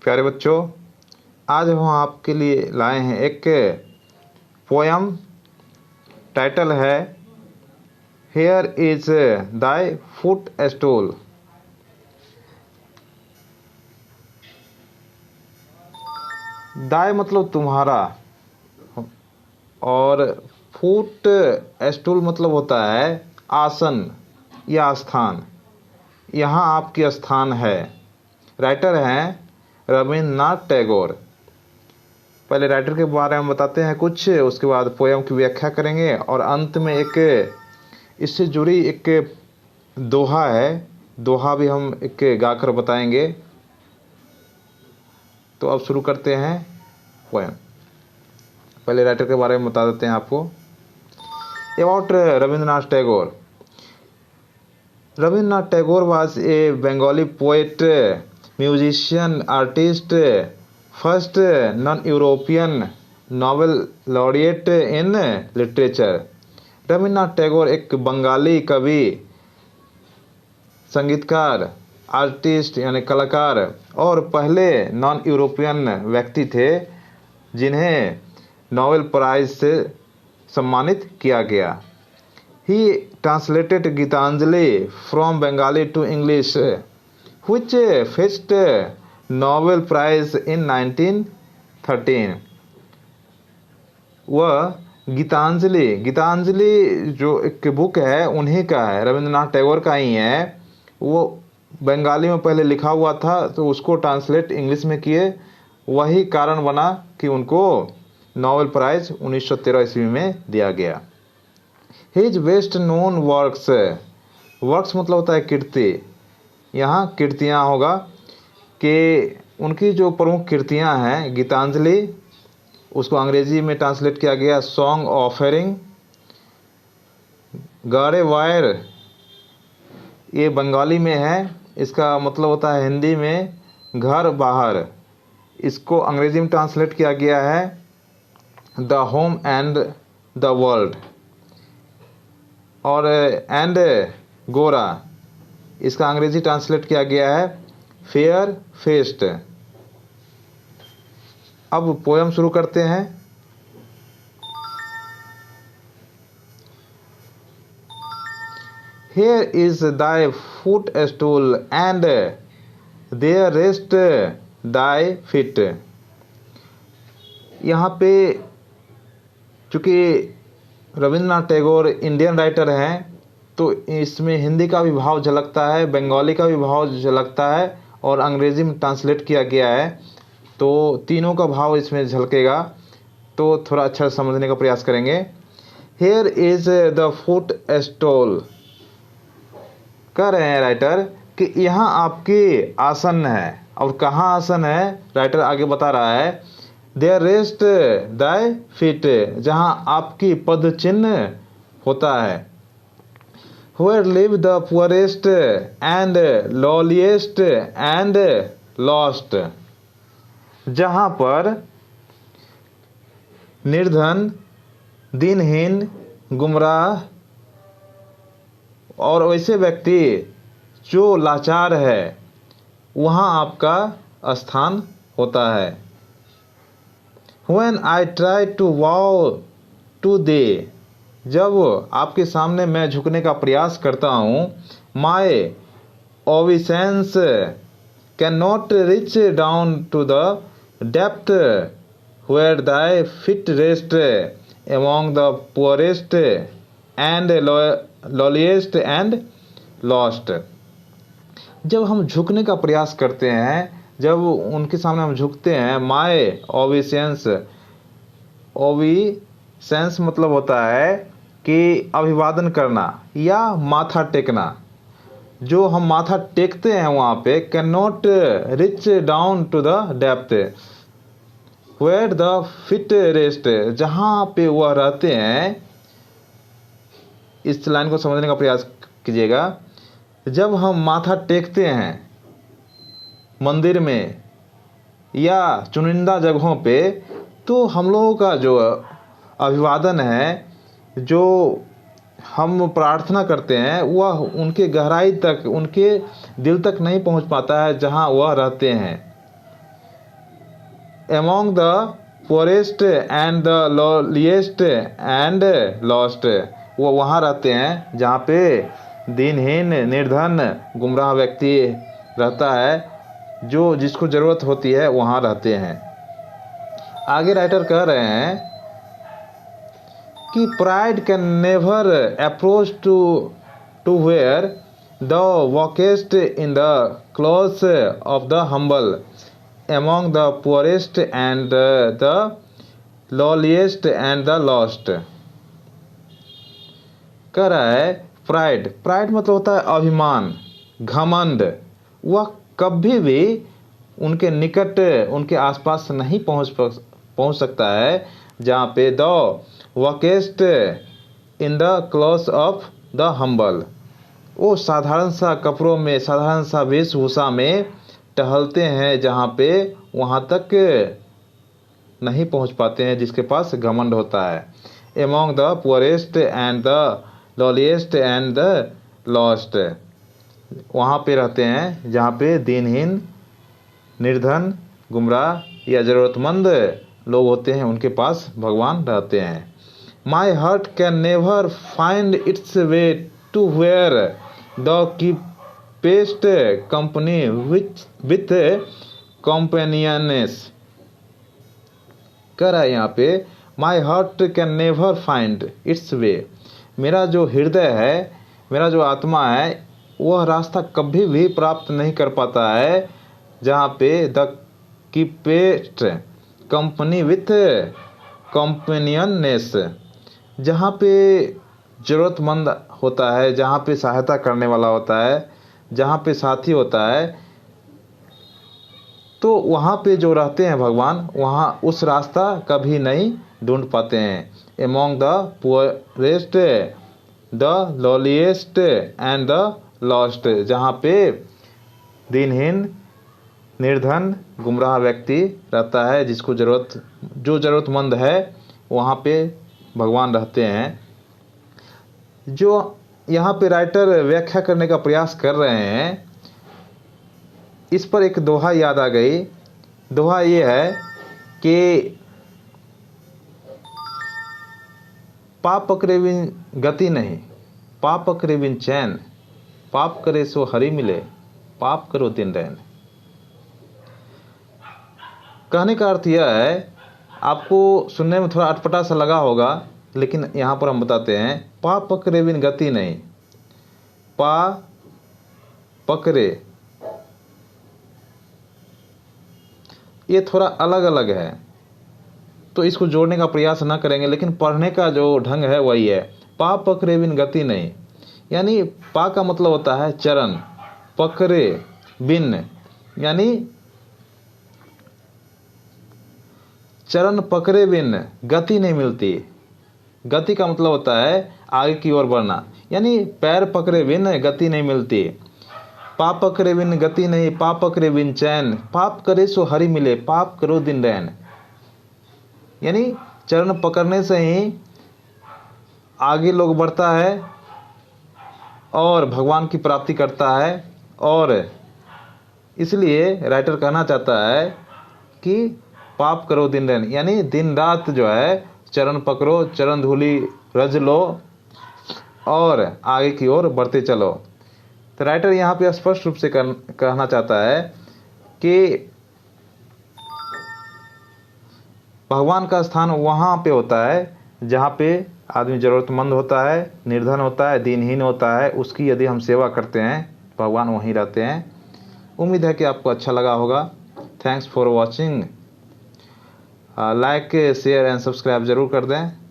प्यारे बच्चों, आज हम आपके लिए लाए हैं एक पोयम। टाइटल है here is thy footstool. Thy मतलब तुम्हारा और फुट स्टूल मतलब होता है आसन या स्थान। यहाँ आपकी स्थान है। राइटर हैं रविन्द्रनाथ टैगोर। पहले राइटर के बारे में बताते हैं कुछ, उसके बाद पोयम की व्याख्या करेंगे और अंत में एक इससे जुड़ी एक दोहा है। दोहा भी हम एक गाकर बताएंगे। तो अब शुरू करते हैं पोयम। पहले राइटर के बारे में बता देते हैं आपको। About Rabindranath Tagore. Rabindranath Tagore was a Bengali poet, musician, artist, first non-European Nobel laureate in literature. Rabindranath Tagore एक बंगाली कवि, संगीतकार, आर्टिस्ट यानी कलाकार और पहले नॉन यूरोपियन व्यक्ति थे जिन्हें नोबेल प्राइज से सम्मानित किया गया। He translated Gitanjali from Bengali to English, which fetched Nobel Prize in 1913. वह गीतांजलि जो एक बुक है उन्हीं का है, रविन्द्रनाथ टैगोर का ही है। वो बंगाली में पहले लिखा हुआ था तो उसको ट्रांसलेट इंग्लिश में किए, वही कारण बना कि उनको नोबेल प्राइज 1913 ईस्वी में दिया गया। His best known works मतलब होता है कीर्ति। यहाँ कीर्तियाँ होगा कि उनकी जो प्रमुख कीर्तियाँ हैं गीतांजलि, उसको अंग्रेजी में ट्रांसलेट किया गया सॉन्ग ऑफरिंग। गारे वायर ये बंगाली में है, इसका मतलब होता है हिंदी में घर बाहर। इसको अंग्रेजी में ट्रांसलेट किया गया है the home and the world. और एंड गोरा इसका अंग्रेजी ट्रांसलेट किया गया है फेयर फेस्ट। अब पोयम शुरू करते हैं। Here is thy footstool and there rest thy feet। यहाँ पे चूंकि रविन्द्रनाथ टैगोर इंडियन राइटर हैं तो इसमें हिंदी का भी भाव झलकता है, बंगाली का भी भाव झलकता है और अंग्रेजी में ट्रांसलेट किया गया है, तो तीनों का भाव इसमें झलकेगा। तो थोड़ा अच्छा समझने का प्रयास करेंगे। Here is the foot stool. कह रहे हैं राइटर कि यहाँ आपकी आसन है। और कहाँ आसन है, राइटर आगे बता रहा है देयर रेस्ट दाई फीट, जहाँ आपकी पद चिन्ह होता है। Where live the poorest and lowliest and lost, जहाँ पर निर्धन, दीनहीन, गुमराह और वैसे व्यक्ति जो लाचार है वहाँ आपका स्थान होता है। When I try to bow to thee, जब आपके सामने मैं झुकने का प्रयास करता हूँ, my obeisance cannot reach down to the depth where thy feet rest among the poorest and lowliest and lost। जब हम झुकने का प्रयास करते हैं, जब उनके सामने हम झुकते हैं, माय ओबीसेंस मतलब होता है कि अभिवादन करना या माथा टेकना। जो हम माथा टेकते हैं वहाँ पे can not reach down to the depth where the feet rest, जहाँ पे वह रहते हैं। इस लाइन को समझने का प्रयास कीजिएगा। जब हम माथा टेकते हैं मंदिर में या चुनिंदा जगहों पे, तो हम लोगों का जो अभिवादन है, जो हम प्रार्थना करते हैं, वह उनके गहराई तक, उनके दिल तक नहीं पहुंच पाता है जहां वह रहते हैं। among the poorest and the lowliest and lost, वो वहाँ रहते हैं जहाँ पे दीनहीन, निर्धन, गुमराह व्यक्ति रहता है, जो जिसको ज़रूरत होती है वहाँ रहते हैं। आगे राइटर कह रहे हैं कि pride can never approach to where the walkest in the clothes of the humble among the poorest and the lowliest and the lost। कह रहा है प्राइड मतलब होता है अभिमान, घमंड, वह कभी भी उनके निकट, उनके आसपास नहीं पहुंच सकता है जहाँ पे the walkest in the cloth of the humble, वो साधारण सा कपड़ों में, साधारण सा वेशभूषा में टहलते हैं, जहाँ पे वहाँ तक नहीं पहुँच पाते हैं जिसके पास घमंड होता है। Among the poorest and the lowliest and the lost, वहाँ पे रहते हैं जहाँ पे दीनहीन, निर्धन, गुमराह या ज़रूरतमंद लोग होते हैं, उनके पास भगवान रहते हैं। My heart can never find its way to where the keepest company with companionless. कह रहा है यहाँ पे my heart can never find its way, मेरा जो हृदय है, मेरा जो आत्मा है, वह रास्ता कभी भी प्राप्त नहीं कर पाता है जहाँ पे द कीपेस्ट कंपनी विथ कंपेनियननेस, जहाँ पे ज़रूरतमंद होता है, जहाँ पे सहायता करने वाला होता है, जहाँ पे साथी होता है, तो वहाँ पे जो रहते हैं भगवान, वहाँ उस रास्ता कभी नहीं ढूंढ पाते हैं। Among the poorest, the lowliest and the lost, जहाँ पे दीनहीन, निर्धन, गुमराह व्यक्ति रहता है, जिसको जो ज़रूरतमंद है, वहाँ पे भगवान रहते हैं। जो यहाँ पे राइटर व्याख्या करने का प्रयास कर रहे हैं, इस पर एक दोहा याद आ गई। दोहा ये है कि पाप पकड़े बिन गति नहीं, पाप पकड़े बिन चैन, पाप करे सो हरि मिले, पाप करो दिन रैन। कहने का अर्थ यह है, आपको सुनने में थोड़ा अटपटा सा लगा होगा, लेकिन यहाँ पर हम बताते हैं, पा पकड़े बिन गति नहीं, पा पकड़े, ये थोड़ा अलग अलग है, तो इसको जोड़ने का प्रयास ना करेंगे, लेकिन पढ़ने का जो ढंग है वही है। पा पकड़े बिन गति नहीं, यानी पा का मतलब होता है चरण, पकड़े बिन यानी चरण पकड़े बिन गति नहीं मिलती। गति का मतलब होता है आगे की ओर बढ़ना, यानी पैर पकड़े बिन गति नहीं मिलती। पाप पकड़े बिन गति नहीं, पाप पकड़े बिन चैन, पाप करे सो हरि मिले, पाप करो दिन रैन। यानी चरण पकड़ने से ही आगे लोग बढ़ता है और भगवान की प्राप्ति करता है, और इसलिए राइटर कहना चाहता है कि पाप करो दिन रैन, यानी दिन रात जो है चरण पकड़ो, चरण धूली रज लो और आगे की ओर बढ़ते चलो। तो राइटर यहाँ पे स्पष्ट रूप से कहना चाहता है कि भगवान का स्थान वहाँ पे होता है जहाँ पे आदमी ज़रूरतमंद होता है, निर्धन होता है, दीनहीन होता है, उसकी यदि हम सेवा करते हैं, भगवान वहीं रहते हैं। उम्मीद है कि आपको अच्छा लगा होगा। Thanks for watching. Like, share and subscribe ज़रूर कर दें।